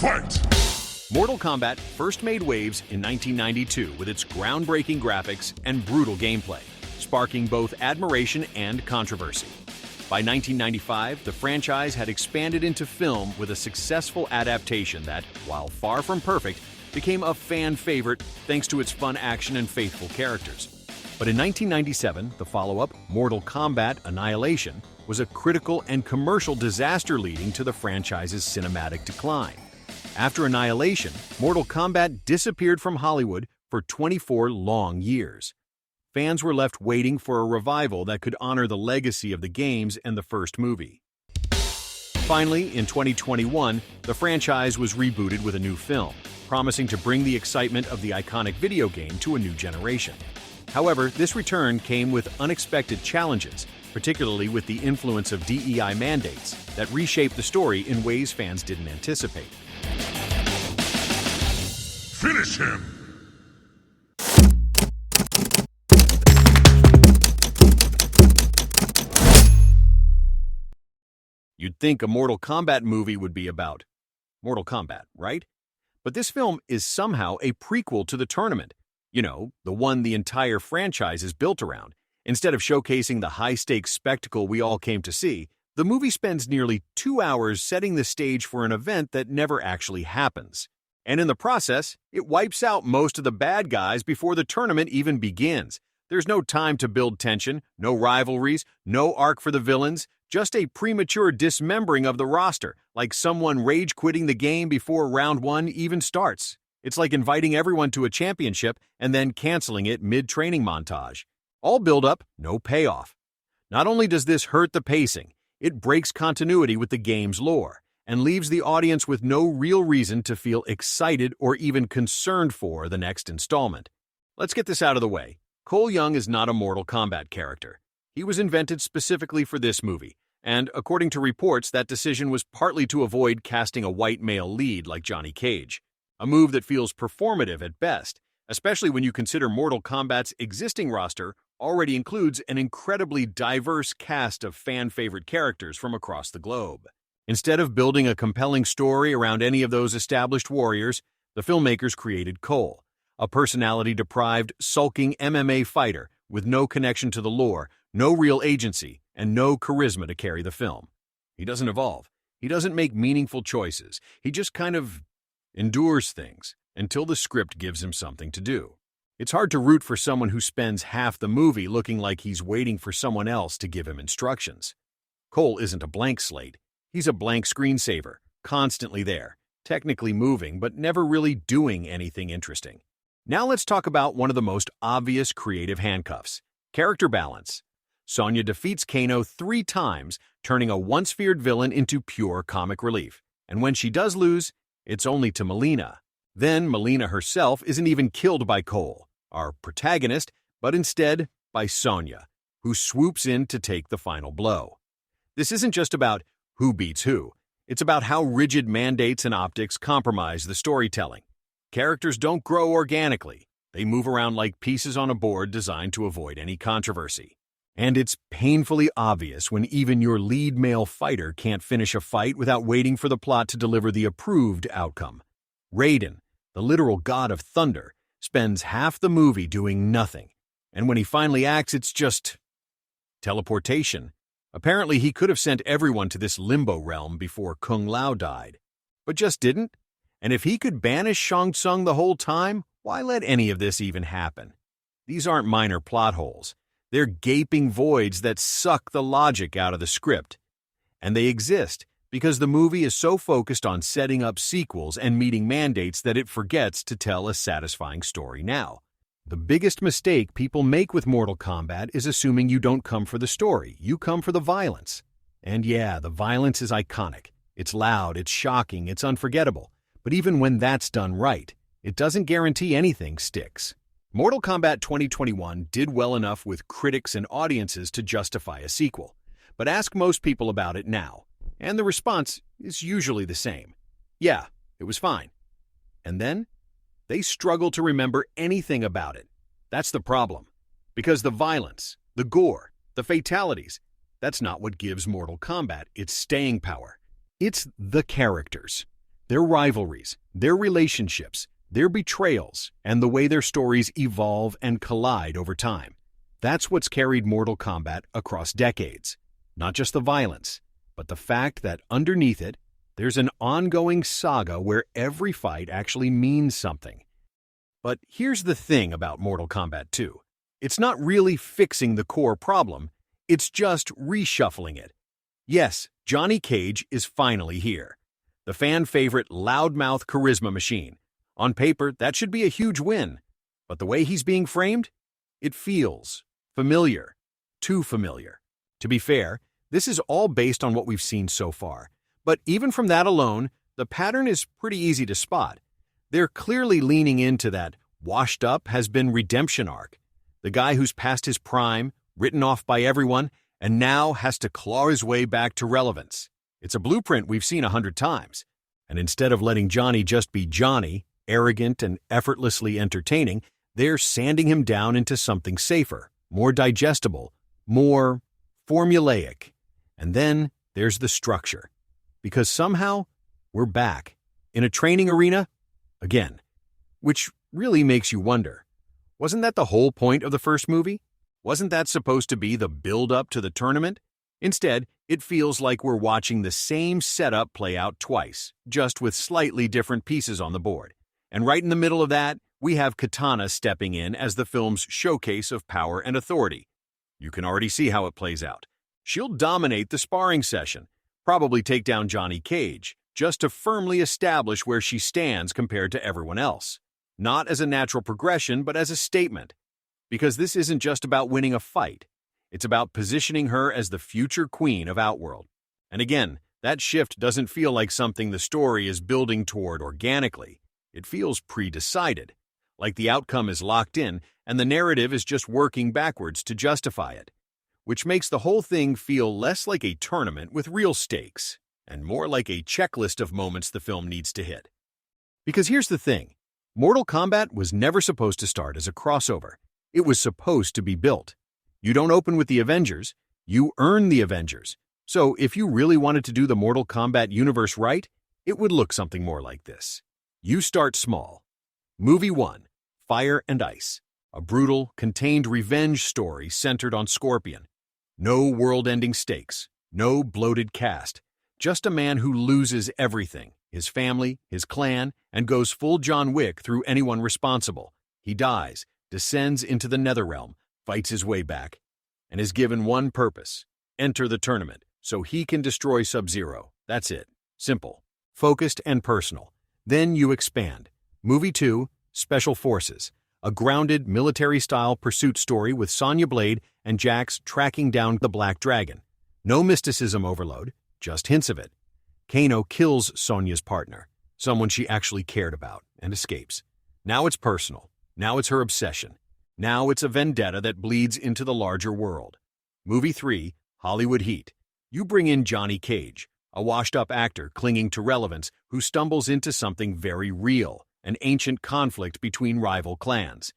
Fight! Mortal Kombat first made waves in 1992 with its groundbreaking graphics and brutal gameplay, sparking both admiration and controversy. By 1995, the franchise had expanded into film with a successful adaptation that, while far from perfect, became a fan favorite thanks to its fun action and faithful characters. But in 1997, the follow-up, Mortal Kombat Annihilation, was a critical and commercial disaster leading to the franchise's cinematic decline. After Annihilation, Mortal Kombat disappeared from Hollywood for 24 long years. Fans were left waiting for a revival that could honor the legacy of the games and the first movie. Finally, in 2021, the franchise was rebooted with a new film, promising to bring the excitement of the iconic video game to a new generation. However, this return came with unexpected challenges, particularly with the influence of DEI mandates that reshaped the story in ways fans didn't anticipate. Finish him! You'd think a Mortal Kombat movie would be about Mortal Kombat, right? But this film is somehow a prequel to the tournament. You know, the one the entire franchise is built around. Instead of showcasing the high-stakes spectacle we all came to see, the movie spends nearly 2 hours setting the stage for an event that never actually happens. And in the process, it wipes out most of the bad guys before the tournament even begins. There's no time to build tension, no rivalries, no arc for the villains, just a premature dismembering of the roster, like someone rage-quitting the game before round 1 even starts. It's like inviting everyone to a championship and then canceling it mid-training montage. All build-up, no payoff. Not only does this hurt the pacing, it breaks continuity with the game's lore and leaves the audience with no real reason to feel excited or even concerned for the next installment. Let's get this out of the way. Cole Young is not a Mortal Kombat character. He was invented specifically for this movie, and according to reports, that decision was partly to avoid casting a white male lead like Johnny Cage, a move that feels performative at best, especially when you consider Mortal Kombat's existing roster already includes an incredibly diverse cast of fan-favorite characters from across the globe. Instead of building a compelling story around any of those established warriors, the filmmakers created Cole, a personality-deprived, sulking MMA fighter with no connection to the lore, no real agency, and no charisma to carry the film. He doesn't evolve. He doesn't make meaningful choices. He just kind of endures things until the script gives him something to do. It's hard to root for someone who spends half the movie looking like he's waiting for someone else to give him instructions. Cole isn't a blank slate. He's a blank screensaver, constantly there, technically moving, but never really doing anything interesting. Now let's talk about one of the most obvious creative handcuffs: character balance. Sonya defeats Kano 3 times, turning a once-feared villain into pure comic relief. And when she does lose, it's only to Mileena. Then Mileena herself isn't even killed by Cole, our protagonist, but instead by Sonya, who swoops in to take the final blow. This isn't just about who beats who. It's about how rigid mandates and optics compromise the storytelling. Characters don't grow organically. They move around like pieces on a board designed to avoid any controversy. And it's painfully obvious when even your lead male fighter can't finish a fight without waiting for the plot to deliver the approved outcome. Raiden, the literal god of thunder, spends half the movie doing nothing. And when he finally acts, it's just teleportation. Apparently, he could have sent everyone to this limbo realm before Kung Lao died, but just didn't. And if he could banish Shang Tsung the whole time, why let any of this even happen? These aren't minor plot holes. They're gaping voids that suck the logic out of the script. And they exist because the movie is so focused on setting up sequels and meeting mandates that it forgets to tell a satisfying story now. The biggest mistake people make with Mortal Kombat is assuming you don't come for the story, you come for the violence. And yeah, the violence is iconic. It's loud, it's shocking, it's unforgettable. But even when that's done right, it doesn't guarantee anything sticks. Mortal Kombat 2021 did well enough with critics and audiences to justify a sequel. But ask most people about it now, and the response is usually the same. Yeah, it was fine. And then they struggle to remember anything about it. That's the problem. Because the violence, the gore, the fatalities, that's not what gives Mortal Kombat its staying power. It's the characters. their rivalries, their relationships, their betrayals, and the way their stories evolve and collide over time. That's what's carried Mortal Kombat across decades. Not just the violence, but the fact that underneath it, there's an ongoing saga where every fight actually means something. But here's the thing about Mortal Kombat 2. It's not really fixing the core problem, it's just reshuffling it. Yes, Johnny Cage is finally here. The fan-favorite loudmouth charisma machine. On paper, that should be a huge win. But the way he's being framed? It feels familiar. Too familiar. To be fair, this is all based on what we've seen so far. But even from that alone, the pattern is pretty easy to spot. They're clearly leaning into that washed-up has-been redemption arc. The guy who's past his prime, written off by everyone, and now has to claw his way back to relevance. It's a blueprint we've seen 100 times. And instead of letting Johnny just be Johnny, arrogant and effortlessly entertaining, they're sanding him down into something safer, more digestible, more formulaic. And then there's the structure. Because somehow, we're back, in a training arena, again. Which really makes you wonder, wasn't that the whole point of the first movie? Wasn't that supposed to be the build-up to the tournament? Instead, it feels like we're watching the same setup play out twice, just with slightly different pieces on the board. And right in the middle of that, we have Katana stepping in as the film's showcase of power and authority. You can already see how it plays out. She'll dominate the sparring session, probably take down Johnny Cage, just to firmly establish where she stands compared to everyone else. Not as a natural progression, but as a statement. Because this isn't just about winning a fight. It's about positioning her as the future queen of Outworld. And again, that shift doesn't feel like something the story is building toward organically. It feels pre-decided, like the outcome is locked in and the narrative is just working backwards to justify it, which makes the whole thing feel less like a tournament with real stakes and more like a checklist of moments the film needs to hit. Because here's the thing, Mortal Kombat was never supposed to start as a crossover. It was supposed to be built. You don't open with the Avengers, you earn the Avengers. So if you really wanted to do the Mortal Kombat universe right, it would look something more like this. You start small. Movie 1, Fire and Ice. A brutal, contained revenge story centered on Scorpion. No world-ending stakes, no bloated cast. Just a man who loses everything, his family, his clan, and goes full John Wick through anyone responsible. He dies, descends into the Netherrealm, fights his way back, and is given one purpose: enter the tournament, so he can destroy Sub-Zero. That's it. Simple, focused, and personal. Then you expand. Movie 2, Special Forces. A grounded, military-style pursuit story with Sonya Blade and Jax tracking down the Black Dragon. No mysticism overload, just hints of it. Kano kills Sonya's partner, someone she actually cared about, and escapes. Now it's personal. Now it's her obsession. Now it's a vendetta that bleeds into the larger world. Movie 3, Hollywood Heat. You bring in Johnny Cage, a washed-up actor clinging to relevance who stumbles into something very real, an ancient conflict between rival clans.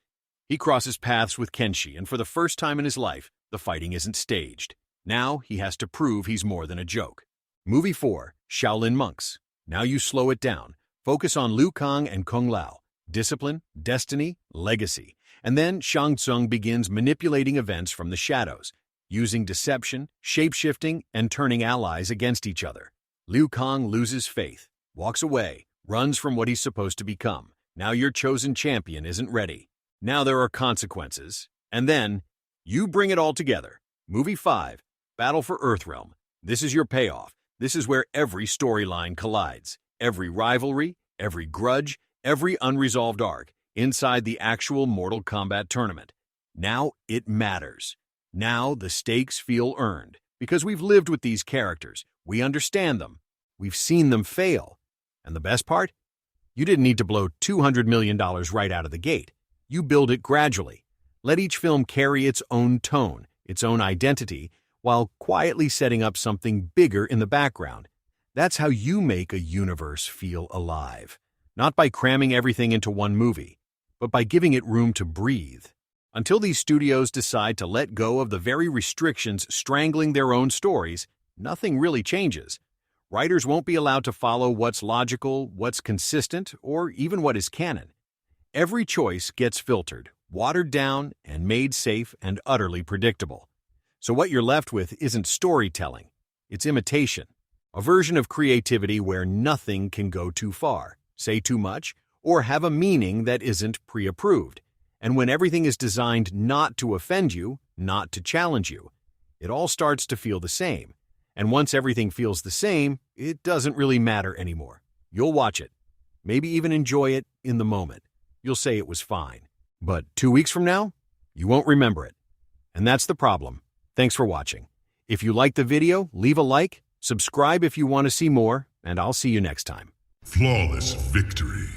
He crosses paths with Kenshi, and for the first time in his life, the fighting isn't staged. Now he has to prove he's more than a joke. Movie 4, Shaolin Monks. Now you slow it down. Focus on Liu Kang and Kung Lao. Discipline, destiny, legacy. And then Shang Tsung begins manipulating events from the shadows, using deception, shape-shifting, and turning allies against each other. Liu Kang loses faith, walks away, runs from what he's supposed to become. Now your chosen champion isn't ready. Now there are consequences. And then, you bring it all together. Movie 5, Battle for Earthrealm. This is your payoff. This is where every storyline collides. Every rivalry, every grudge, every unresolved arc inside the actual Mortal Kombat tournament. Now it matters. Now the stakes feel earned. Because we've lived with these characters. We understand them. We've seen them fail. And the best part? You didn't need to blow $200 million right out of the gate. You build it gradually. Let each film carry its own tone, its own identity, while quietly setting up something bigger in the background. That's how you make a universe feel alive. Not by cramming everything into one movie, but by giving it room to breathe. Until these studios decide to let go of the very restrictions strangling their own stories, nothing really changes. Writers won't be allowed to follow what's logical, what's consistent, or even what is canon. Every choice gets filtered, watered down, and made safe and utterly predictable. So what you're left with isn't storytelling, it's imitation. A version of creativity where nothing can go too far, say too much, or have a meaning that isn't pre-approved. And when everything is designed not to offend you, not to challenge you, it all starts to feel the same. And once everything feels the same, it doesn't really matter anymore. You'll watch it, maybe even enjoy it in the moment. You'll say it was fine. But 2 weeks from now, you won't remember it. And that's the problem. Thanks for watching. If you liked the video, leave a like, subscribe if you want to see more, and I'll see you next time. Flawless victory.